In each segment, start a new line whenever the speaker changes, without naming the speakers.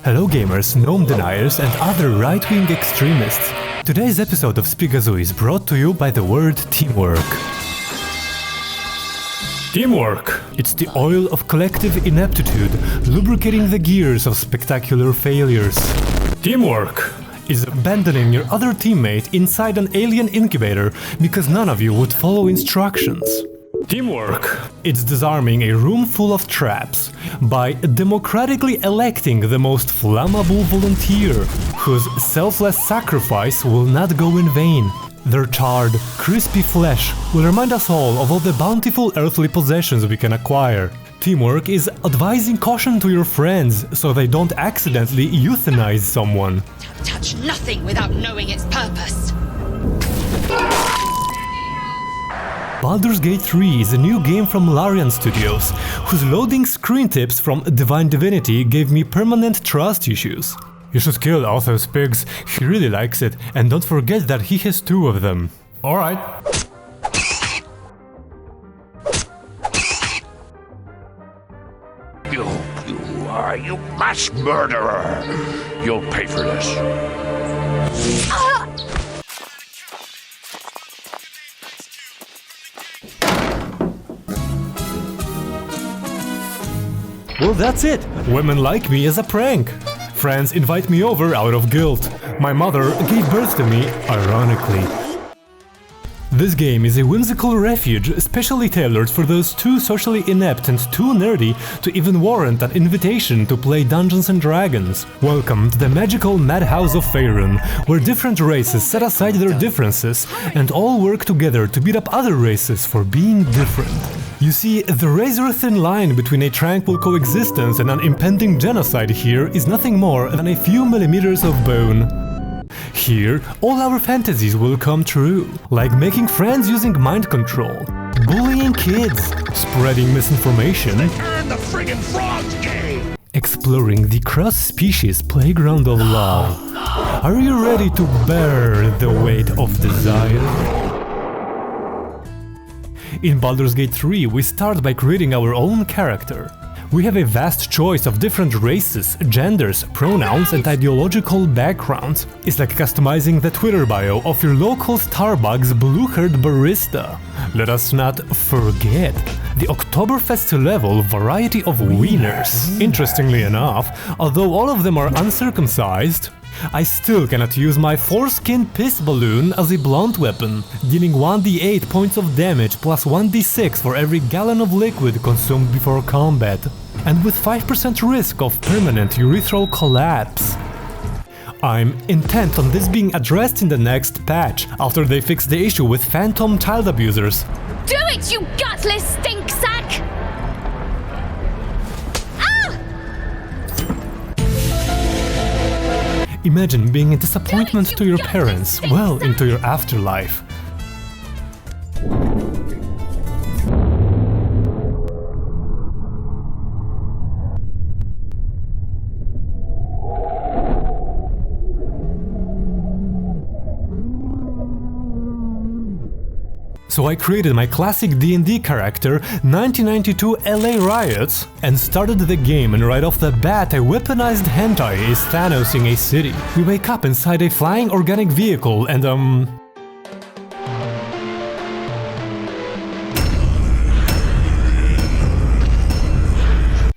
Hello gamers, gnome deniers and other right-wing extremists. Today's episode of Spigazu is brought to you by the word teamwork. Teamwork! It's the oil of collective ineptitude, lubricating the gears of spectacular failures. Teamwork is abandoning your other teammate inside an alien incubator because none of you would follow instructions. Teamwork! It's disarming a room full of traps by democratically electing the most flammable volunteer, whose selfless sacrifice will not go in vain. Their charred, crispy flesh will remind us all of the bountiful earthly possessions we can acquire. Teamwork is advising caution to your friends so they don't accidentally euthanize someone.
Touch nothing without knowing its purpose.
Baldur Gate 3 is a new game from Larian Studios, whose loading screen tips from Divine Divinity gave me permanent trust issues. You should kill author Spigs, he really likes it, and don't forget that he has 2 of them. Alright.
You mass murderer! You'll pay for this.
Well, that's it! Women like me as a prank. Friends invite me over out of guilt. My mother gave birth to me, ironically. This game is a whimsical refuge specially tailored for those too socially inept and too nerdy to even warrant an invitation to play Dungeons & Dragons. Welcome to the magical madhouse of Faerun, where different races set aside their differences and all work together to beat up other races for being different. You see, the razor-thin line between a tranquil coexistence and an impending genocide here is nothing more than a few millimeters of bone. Here, all our fantasies will come true, like making friends using mind control, bullying kids, spreading misinformation,
And the friggin' frog's gay!
exploring the cross-species playground of love. Are you ready to bear the weight of desire? In Baldur's Gate 3, we start by creating our own character. We have a vast choice of different races, genders, pronouns and ideological backgrounds. It's like customizing the Twitter bio of your local Starbucks blue-haired barista. Let us not forget the Oktoberfest-level variety of wieners. Interestingly enough, although all of them are uncircumcised, I still cannot use my foreskin piss balloon as a blunt weapon, dealing 1d8 points of damage plus 1d6 for every gallon of liquid consumed before combat, and with 5% risk of permanent urethral collapse. I'm intent on this being addressed in the next patch, after they fix the issue with phantom child abusers.
Do it, you gutless stink sack!
Imagine being a disappointment to your parents, well into your afterlife. So I created my classic D&D character, 1992 LA Riots, and started the game, and right off the bat a weaponized hentai is Thanosing a city. We wake up inside a flying organic vehicle and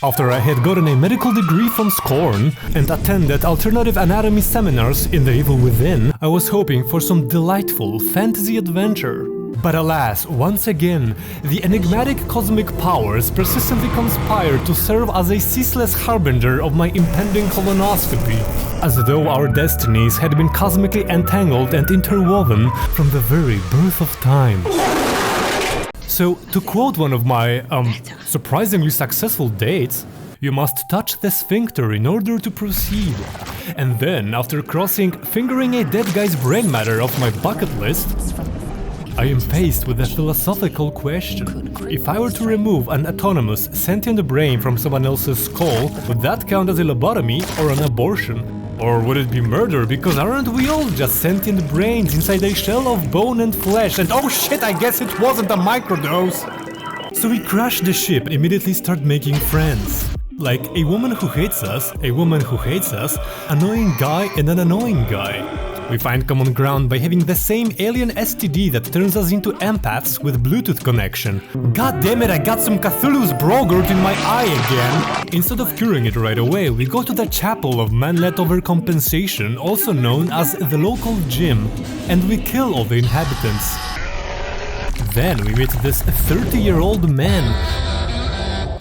after I had gotten a medical degree from Scorn and attended alternative anatomy seminars in the Evil Within, I was hoping for some delightful fantasy adventure. But alas, once again, the enigmatic cosmic powers persistently conspire to serve as a ceaseless harbinger of my impending colonoscopy, as though our destinies had been cosmically entangled and interwoven from the very birth of time. So, to quote one of my, surprisingly successful dates, you must touch the sphincter in order to proceed. And then, after crossing fingering a dead guy's brain matter off my bucket list, I am faced with a philosophical question. If I were to remove an autonomous, sentient brain from someone else's skull, would that count as a lobotomy or an abortion? Or would it be murder, because aren't we all just sentient brains inside a shell of bone and flesh, and oh shit, I guess it wasn't a microdose! So we crash the ship and immediately start making friends. Like a woman who hates us, a woman who hates us, annoying guy and an annoying guy. We find common ground by having the same alien STD that turns us into empaths with Bluetooth connection. God damn it, I got some Cthulhu's brogurt in my eye again! Instead of curing it right away, we go to the chapel of manlet overcompensation, also known as the local gym, and we kill all the inhabitants. Then we meet this 30-year-old man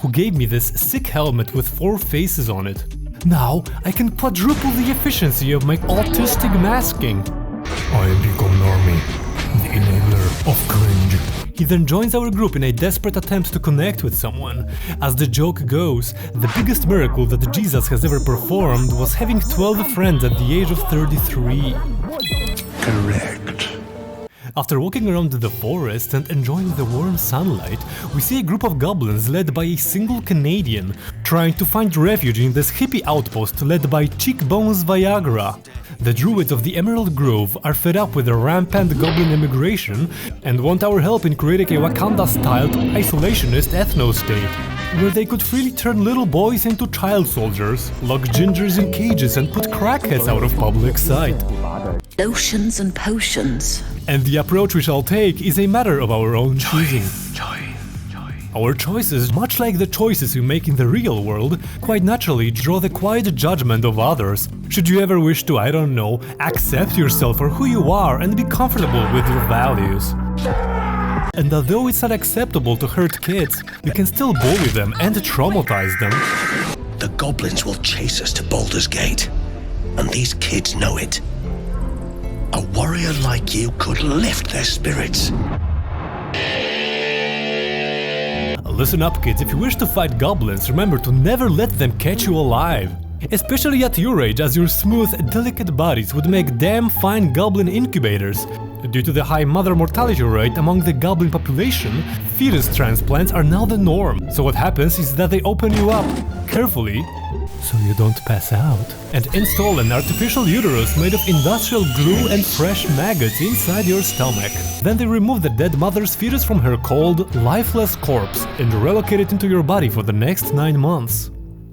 who gave me this sick helmet with 4 faces on it. Now I can quadruple the efficiency of my autistic masking. I become Normie, the enabler of cringe. He then joins our group in a desperate attempt to connect with someone. As the joke goes, the biggest miracle that Jesus has ever performed was having 12 friends at the age of 33.
Correct.
After walking around the forest and enjoying the warm sunlight, we see a group of goblins led by a single Canadian, trying to find refuge in this hippie outpost led by Cheekbones Viagra. The druids of the Emerald Grove are fed up with the rampant goblin immigration and want our help in creating a Wakanda-styled isolationist ethno-state, where they could freely turn little boys into child soldiers, lock gingers in cages and put crackheads out of public sight.
Lotions and potions.
And the approach we shall take is a matter of our own choosing. Our choices, much like the choices we make in the real world, quite naturally draw the quiet judgment of others. Should you ever wish to, I don't know, accept yourself for who you are and be comfortable with your values. And although it's not acceptable to hurt kids, we can still bully them and traumatize them.
The goblins will chase us to Baldur's Gate, and these kids know it. A warrior like you could lift their spirits.
Listen up, kids, if you wish to fight goblins, remember to never let them catch you alive. Especially at your age, as your smooth, delicate bodies would make damn fine goblin incubators. Due to the high mother mortality rate among the goblin population, fetus transplants are now the norm. So what happens is that they open you up, carefully, so you don't pass out, and install an artificial uterus made of industrial glue and fresh maggots inside your stomach. Then they remove the dead mother's fetus from her cold, lifeless corpse and relocate it into your body for the next 9 months.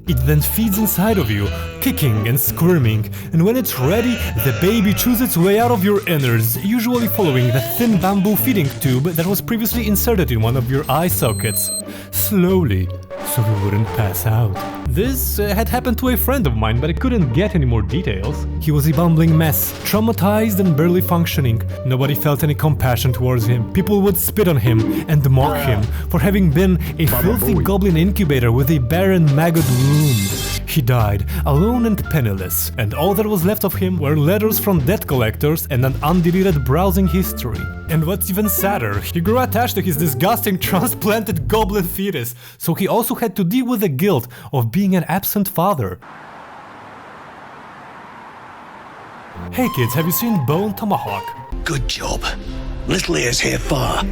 It then feeds inside of you, kicking and squirming, and when it's ready, the baby chews its way out of your innards, usually following the thin bamboo feeding tube that was previously inserted in one of your eye sockets. Slowly, so we wouldn't pass out. This had happened to a friend of mine, but I couldn't get any more details. He was a bumbling mess, traumatized and barely functioning. Nobody felt any compassion towards him. People would spit on him and mock him for having been a filthy goblin incubator with a barren maggot womb. He died, alone and penniless, and all that was left of him were letters from debt collectors and an undeleted browsing history. And what's even sadder, he grew attached to his disgusting transplanted goblin fetus, so he also had to deal with the guilt of being an absent father. Hey kids, have you seen Bone Tomahawk?
Good job. Little ears here far.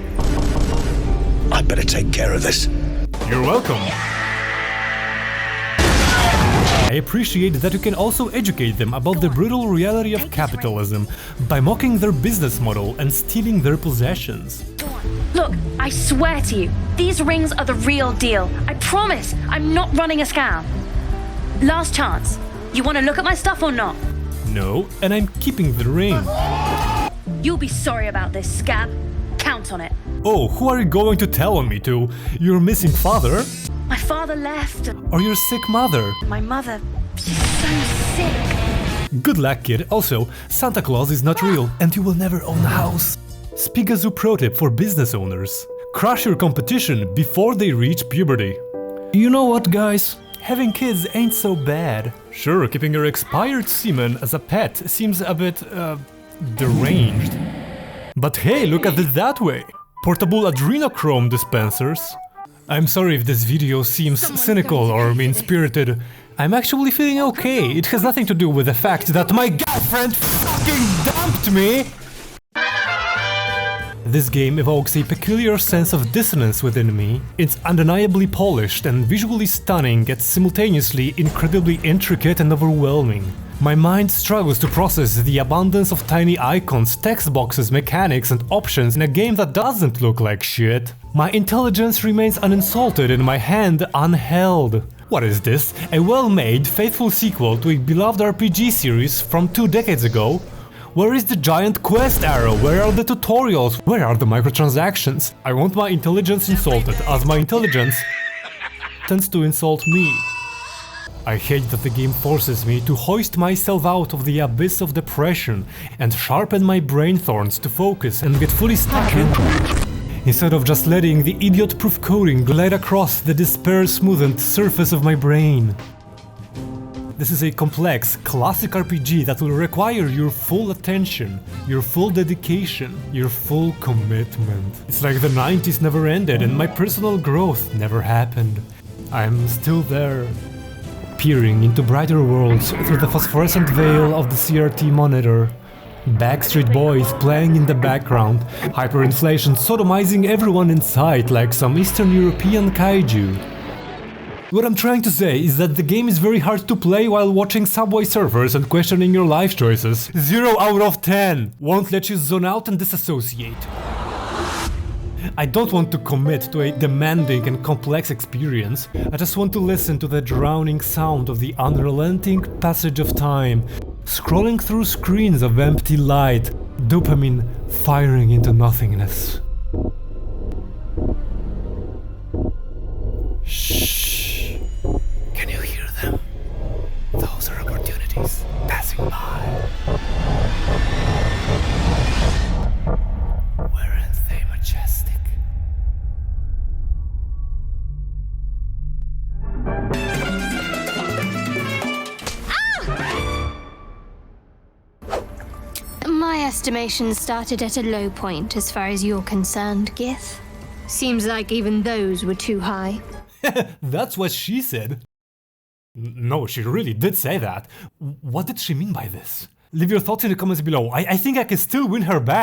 I better take care of this.
You're welcome. I appreciate that you can also educate them about the brutal reality of capitalism by mocking their business model and stealing their possessions.
Look, I swear to you, these rings are the real deal. I promise, I'm not running a scam. Last chance. You want to look at my stuff or not?
No, and I'm keeping the ring.
You'll be sorry about this, scab. Count on it.
Oh, who are you going to tell on me to? Your missing father?
My father left.
Or your sick mother?
My mother, she's so sick.
Good luck, kid. Also, Santa Claus is not real, and you will never own a house. Spigazoo pro tip for business owners. Crush your competition before they reach puberty. You know what, guys? Having kids ain't so bad. Sure, keeping your expired semen as a pet seems a bit, deranged. But hey, look at it that way. Portable adrenochrome dispensers. I'm sorry if this video seems cynical or mean-spirited. I'm actually feeling okay. It has nothing to do with the fact that my girlfriend fucking dumped me! This game evokes a peculiar sense of dissonance within me. It's undeniably polished and visually stunning, yet simultaneously incredibly intricate and overwhelming. My mind struggles to process the abundance of tiny icons, text boxes, mechanics and options in a game that doesn't look like shit. My intelligence remains uninsulted and my hand unheld. What is this? A well-made, faithful sequel to a beloved RPG series from 2 decades ago? Where is the giant quest arrow? Where are the tutorials? Where are the microtransactions? I want my intelligence insulted, as my intelligence tends to insult me. I hate that the game forces me to hoist myself out of the abyss of depression and sharpen my brain thorns to focus and get fully stuck in, instead of just letting the idiot-proof coding glide across the despair-smoothened surface of my brain. This is a complex, classic RPG that will require your full attention, your full dedication, your full commitment. It's like the 90s never ended and my personal growth never happened. I'm still there, peering into brighter worlds through the phosphorescent veil of the CRT monitor. Backstreet Boys playing in the background, hyperinflation sodomizing everyone in sight like some Eastern European kaiju. What I'm trying to say is that the game is very hard to play while watching Subway Surfers and questioning your life choices. 0 out of 10! Won't let you zone out and disassociate. I don't want to commit to a demanding and complex experience. I just want to listen to the drowning sound of the unrelenting passage of time, scrolling through screens of empty light, dopamine firing into nothingness. Shh. Can you hear them? Those are opportunities passing by. Weren't they majestic?
My estimation started at a low point as far as you're concerned, Gith. Seems like even those were too high.
That's what she said. No, she really did say that. What did she mean by this? Leave your thoughts in the comments below. I think I can still win her back.